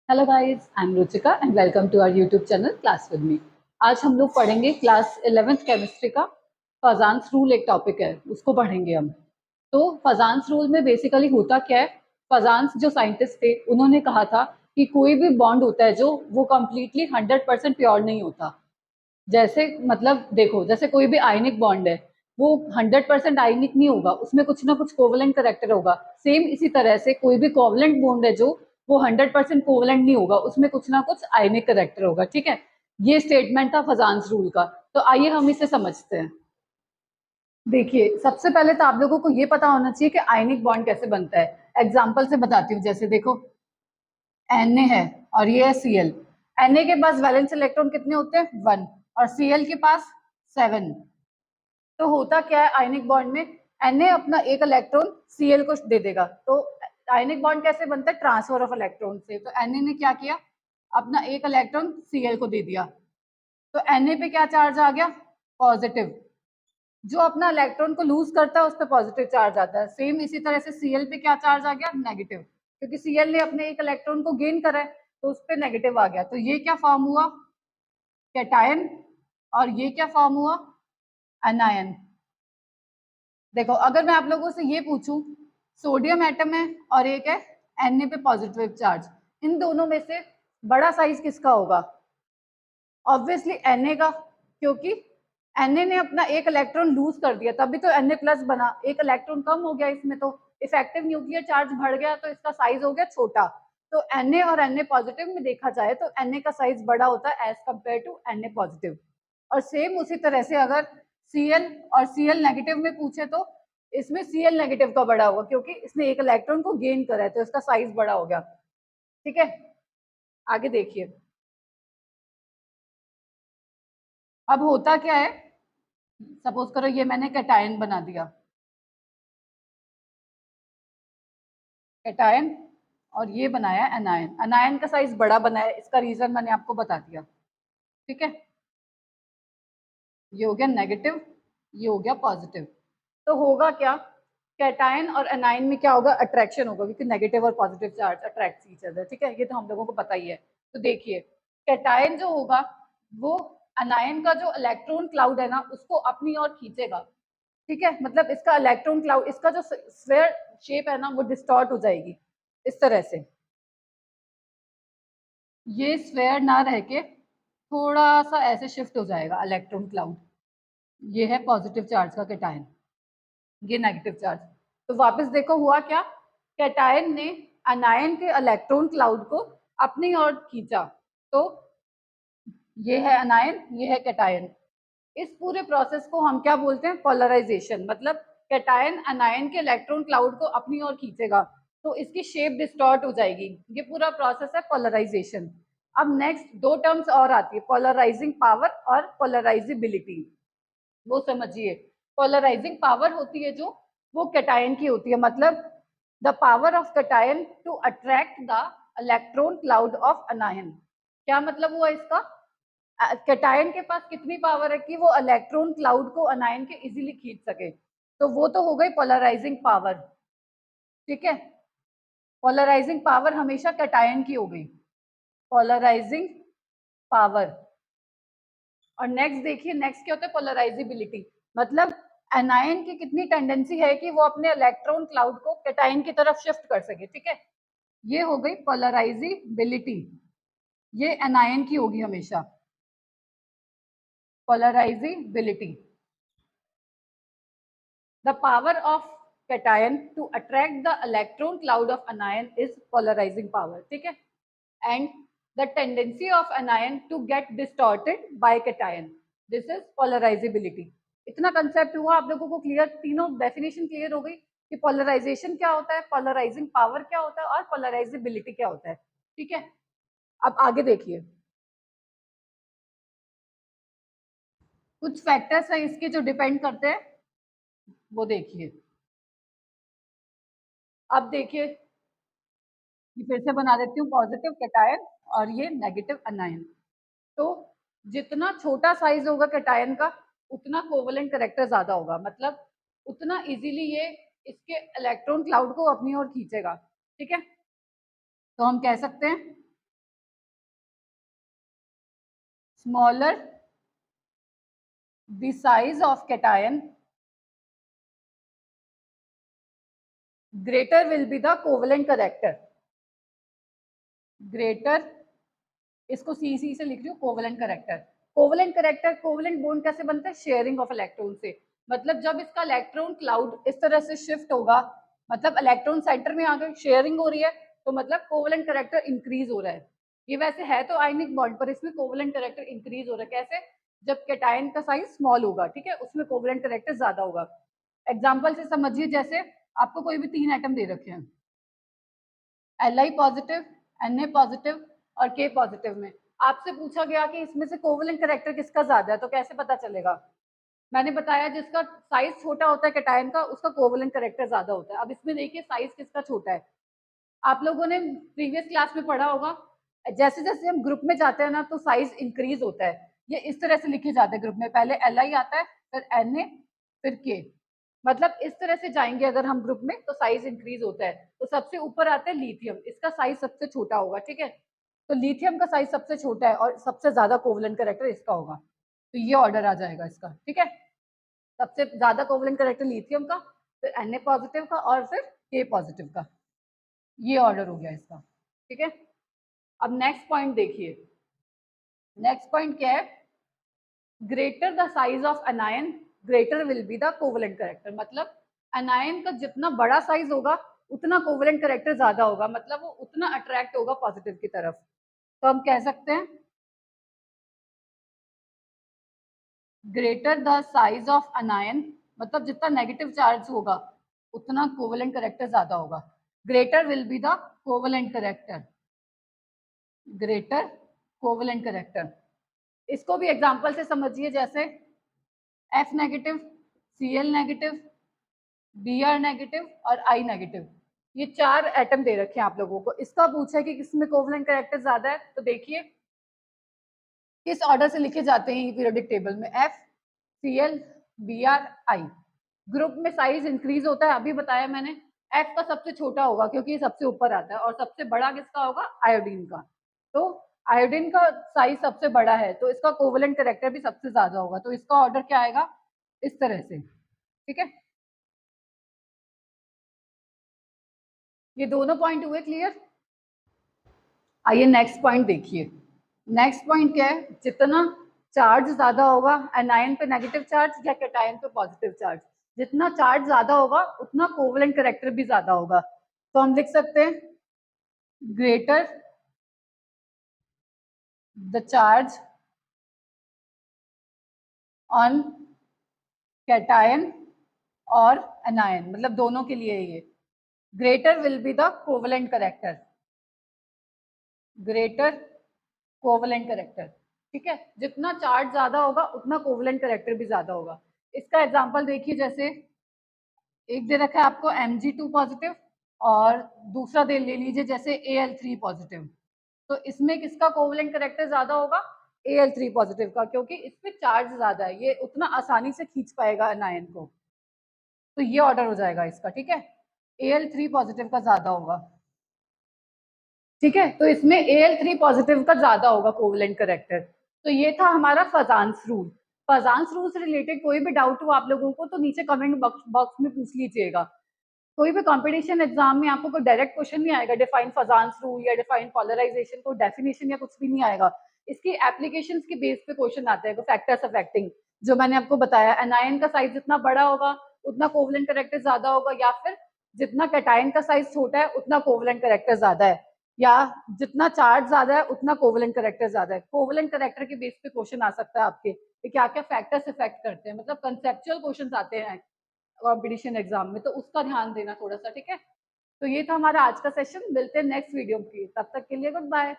Hello guys, I am Ruchika and welcome to our YouTube channel class with me. आज हम लोग पढ़ेंगे class 11th chemistry का फजान्स rule. एक टॉपिक है, उसको पढ़ेंगे हम। तो फजान्स रूल में बेसिकली होता क्या है? फजान्स जो साइंटिस्ट थे उन्होंने कहा था कि कोई भी बॉन्ड होता है जो वो कम्प्लीटली 100% प्योर नहीं होता। जैसे मतलब देखो, जैसे कोई भी आयनिक बॉन्ड है वो 100% आयनिक नहीं होगा, उसमें कुछ ना कुछ कोवलेंट करेक्टर होगा। सेम इसी तरह से कोई भी कोवलेंट बॉन्ड है जो वो 100% कोवलेंट नहीं होगा, उसमें कुछ ना कुछ आयनिक करेक्टर होगा। ठीक है, ये स्टेटमेंट था फजान्स रूल का। तो आइए हम इसे समझते हैं। देखिए, सबसे पहले तो आप लोगों को ये पता होना चाहिए कि आयनिक बॉन्ड कैसे बनता है। एग्जाम्पल से बताती हूँ। जैसे देखो, Na है और ये है Cl। Na के पास वैलेंस इलेक्ट्रॉन कितने होते हैं? 1। और Cl के पास 7। तो होता क्या है आयनिक बॉन्ड में? Na अपना एक इलेक्ट्रॉन Cl को दे देगा। तो आयनिक बॉन्ड कैसे बनता है? ट्रांसफर ऑफ इलेक्ट्रॉन से। तो Na ने क्या किया? अपना एक इलेक्ट्रॉन Cl को दे दिया। तो Na पे क्या चार्ज आ गया? पॉजिटिव। जो अपना इलेक्ट्रॉन को लूज करता है उस पर पॉजिटिव चार्ज आता है। सेम इसी तरह से Cl पे क्या चार्ज आ गया? नेगेटिव। क्योंकि Cl ने अपने एक इलेक्ट्रॉन को गेन करा है तो उस पर नेगेटिव आ गया। तो ये क्या फॉर्म हुआ? कैटायन। और ये क्या फॉर्म हुआ? एनायन। देखो, अगर मैं आप लोगों से ये पूछूं, सोडियम एटम है और एक है Na पे पॉजिटिव चार्ज, इन दोनों में से बड़ा साइज किसका होगा? ऑब्वियसली Na का, क्योंकि Na ने अपना एक इलेक्ट्रॉन लूज कर दिया तभी तो Na प्लस बना। एक इलेक्ट्रॉन कम हो गया इसमें तो इफेक्टिव न्यूक्लियर चार्ज बढ़ गया, तो इसका साइज हो गया छोटा। तो Na और Na पॉजिटिव में देखा जाए तो Na का साइज बड़ा होता है as compared to Na positive. और सेम उसी तरह से अगर Cl और Cl नेगेटिव में पूछे तो इसमें Cl नेगेटिव का बड़ा होगा, क्योंकि इसने एक इलेक्ट्रॉन को गेन करा है तो इसका साइज बड़ा हो गया। ठीक है, आगे देखिए। अब होता क्या है, सपोज करो ये मैंने कैटायन बना दिया, कैटायन, और ये बनाया एनायन। एनायन का साइज बड़ा बनाया, इसका रीजन मैंने आपको बता दिया। ठीक है, ये हो गया नेगेटिव, ये हो गया पॉजिटिव। तो होगा क्या? कैटायन और एनायन में क्या होगा? अट्रैक्शन होगा, क्योंकि नेगेटिव और positive charge attract each other. ठीक है, ये तो हम लोगों को पता ही है। तो देखिए, कैटायन जो होगा वो एनायन का जो इलेक्ट्रॉन क्लाउड है ना उसको अपनी ओर खींचेगा। ठीक है, मतलब इसका इलेक्ट्रॉन क्लाउड, इसका जो स्फीयर शेप है ना वो डिस्टॉर्ट हो जाएगी इस तरह से। ये स्फीयर ना रह के थोड़ा सा ऐसे शिफ्ट हो जाएगा इलेक्ट्रॉन क्लाउड। ये है पॉजिटिव चार्ज का कैटायन, ये नेगेटिव चार्ज। तो वापस देखो हुआ क्या? कैटायन ने अनायन के इलेक्ट्रॉन क्लाउड को अपनी ओर खींचा। तो ये है अनायन, ये है कैटायन। इस पूरे प्रोसेस को हम क्या बोलते हैं? पोलराइजेशन। मतलब कैटायन अनायन के इलेक्ट्रॉन क्लाउड को अपनी ओर खींचेगा तो इसकी शेप डिस्टॉर्ट हो जाएगी। ये पूरा प्रोसेस है पोलराइजेशन। अब नेक्स्ट दो टर्म्स और आती है, पोलराइजिंग पावर और पोलराइजिबिलिटी। वो समझिए। पोलराइजिंग पावर होती है जो वो कैटायन की होती है, मतलब the power of cation to attract the electron cloud of anion. क्या मतलब हुआ इसका? कैटायन के पास कितनी पावर है कि वो इलेक्ट्रॉन क्लाउड को अनायन के इजीली खींच सके। तो वो तो हो गई पोलराइजिंग पावर। ठीक है, पोलराइजिंग पावर हमेशा कैटायन की हो गई, पोलराइजिंग पावर। और नेक्स्ट देखिए, नेक्स्ट क्या होता है? पोलराइजिबिलिटी। मतलब एनायन की कितनी टेंडेंसी है कि वो अपने इलेक्ट्रॉन क्लाउड को कैटायन की तरफ शिफ्ट कर सके। ठीक है, ये हो गई पोलराइजिबिलिटी। ये एनायन की होगी हमेशा, polarisability. The power of cation to attract the electron cloud of anion is polarizing power. ठीक है, and the tendency of anion to get distorted by cation, this is polarizability. इतना कंसेप्ट हुआ आप लोगों को क्लियर? तीनों डेफिनेशन क्लियर हो गई कि पोलराइजेशन क्या होता है, पोलराइजिंग पावर क्या होता है और पोलराइजिबिलिटी क्या होता है। ठीक है, अब आगे देखिए। कुछ फैक्टर्स हैं इसके जो डिपेंड करते हैं, वो देखिए। अब देखिए, ये फिर से बना देती हूँ, पॉजिटिव कैटायन और ये नेगेटिव अनायन। तो जितना छोटा साइज होगा कैटायन का उतना कोवलेंट करेक्टर ज्यादा होगा, मतलब उतना इजीली ये इसके इलेक्ट्रॉन क्लाउड को अपनी ओर खींचेगा। ठीक है, तो हम कह सकते हैं smaller the size of cation, greater will be the covalent character. Greater, इसको CC से लिख रही हूँ, covalent character. Covalent character, covalent bond कैसे बनता है? शेयरिंग ऑफ इलेक्ट्रॉन से. मतलब जब इसका इलेक्ट्रॉन क्लाउड इस तरह से शिफ्ट होगा, मतलब इलेक्ट्रॉन सेंटर में आ गए, शेयरिंग हो रही है, तो मतलब कोवलेंट करेक्टर इंक्रीज हो रहा है. ये वैसे है तो आयनिक बॉन्ड, पर इसमें कोवलेंट करेक्टर इंक्रीज हो रहा है. कैसे? जब कैटायन का साइज स्मॉल होगा, ठीक है, उसमें कोवलेंट करेक्टर ज्यादा होगा. एग्जाम्पल से समझिए, जैसे आपको कोई भी 3 एटम दे रखे हैं, Li पॉजिटिव, Na पॉजिटिव और K पॉजिटिव में. आपसे पूछा गया कि इसमें से कोवलेंट करेक्टर किसका ज्यादा है, तो कैसे पता चलेगा? मैंने बताया जिसका साइज छोटा होता है कैटायन का, उसका कोवलेंट करेक्टर ज्यादा होता है. अब इसमें देखिए साइज किसका छोटा है. आप लोगों ने प्रीवियस क्लास में पढ़ा होगा, जैसे जैसे हम ग्रुप में जाते हैं ना, तो साइज इंक्रीज होता है. ये इस तरह से लिखे जाते हैं ग्रुप में, पहले Li आता है, फिर Na, फिर K. मतलब इस तरह से जाएंगे अगर हम ग्रुप में, तो साइज इंक्रीज होता है. तो सबसे ऊपर आता है लिथियम, इसका साइज सबसे छोटा होगा, ठीक है. तो लिथियम का साइज सबसे छोटा है और सबसे ज्यादा कोवलेंट करेक्टर इसका होगा. तो ये ऑर्डर आ जाएगा इसका, ठीक है. सबसे ज्यादा कोवलेंट करेक्टर लिथियम का, फिर Na पॉजिटिव का और फिर K पॉजिटिव का. ये ऑर्डर हो गया इसका, ठीक है. अब नेक्स्ट पॉइंट देखिए. नेक्स्ट पॉइंट क्या है? Greater the size of अनायन, greater will be the covalent character. मतलब अनायन का जितना बड़ा साइज होगा, उतना कोवलेंट करेक्टर ज्यादा होगा, मतलब वो उतना अट्रैक्ट होगा पॉजिटिव की तरफ. तो हम कह सकते हैं ग्रेटर द साइज ऑफ अनायन, मतलब जितना नेगेटिव चार्ज होगा, उतना कोवलेंट करेक्टर ज्यादा होगा. Greater will be the covalent character. Greater covalent character. इसको भी एग्जांपल से समझिए, जैसे F negative, Cl negative, Br negative और I नेगेटिव. ये 4 एटम दे रखे हैं आप लोगों को. इसका पूछा है कि किसमें कोवलेंट करेक्टर ज्यादा है, तो देखिए किस ऑर्डर से लिखे जाते हैं पीरियोडिक टेबल में. F, Cl, Br, I. Group में साइज इंक्रीज होता है, अभी बताया मैंने. F का सबसे छोटा होगा क्योंकि ये सबसे ऊपर आता है, और सबसे बड़ा किसका होगा? आयोडीन का. तो आयोडीन का साइज सबसे बड़ा है, तो इसका कोवलेंट करेक्टर भी सबसे ज्यादा होगा. तो इसका ऑर्डर क्या आएगा? इस तरह से, ठीक है. ये दोनों पॉइंट हुए क्लियर. आइए नेक्स्ट पॉइंट देखिए. नेक्स्ट पॉइंट क्या है? जितना चार्ज ज्यादा होगा, एनायन पे नेगेटिव चार्ज या कैटायन पे पॉजिटिव चार्ज, जितना चार्ज ज्यादा होगा उतना कोवलेंट करेक्टर भी ज्यादा होगा. तो हम लिख सकते हैं greater the charge on cation और एनायन, मतलब दोनों के लिए ये greater will be the covalent character. Greater covalent character, ठीक है. जितना चार्ज ज्यादा होगा उतना कोवलेंट करेक्टर भी ज्यादा होगा. इसका एग्जांपल देखिए, जैसे एक दे रखा है आपको Mg2 पॉजिटिव और दूसरा दे ले लीजिए जैसे Al3 पॉजिटिव. तो इसमें किसका कोवलेंट करेक्टर ज्यादा होगा? Al3 पॉजिटिव का, क्योंकि इसमें चार्ज ज्यादा है, ये उतना आसानी से खींच पाएगा अनायन को. तो ये ऑर्डर हो जाएगा इसका, ठीक है. Al3 पॉजिटिव का ज्यादा होगा, ठीक है. तो इसमें Al3 पॉजिटिव का ज्यादा होगा कोवलेंट करेक्टर. तो ये था हमारा फजान्स रूल. फजान्स रूल से रिलेटेड कोई भी डाउट हो आप लोगों को, तो नीचे कमेंट बॉक्स में पूछ लीजिएगा. कोई भी कंपटीशन एग्जाम में आपको कोई डायरेक्ट क्वेश्चन नहीं आएगा डिफाइन फजान्स रूल या डिफाइन पोलराइजेशन, को डेफिनेशन या कुछ भी नहीं आएगा. इसकी एप्लीकेशंस के बेस पे क्वेश्चन आते हैं, फैक्टर्स अफेक्टिंग, जो मैंने आपको बताया. एनायन का साइज जितना बड़ा होगा उतना कोवलेंट करेक्टर ज्यादा होगा, या फिर जितना कैटायन का साइज छोटा है उतना कोवलेंट करेक्टर ज्यादा है, या जितना चार्ज ज्यादा है उतना कोवलेंट करेक्टर ज्यादा है. कोवलेंट करेक्टर के बेस पे क्वेश्चन आ सकता है आपके, क्या क्या फैक्टर्स इफेक्ट करते हैं, मतलब कंसेप्चुअल क्वेश्चन आते हैं कंपटीशन एग्जाम में, तो उसका ध्यान देना थोड़ा सा, ठीक है. तो ये था हमारा आज का सेशन. मिलते हैं नेक्स्ट वीडियो की, तब तक के लिए गुड बाय.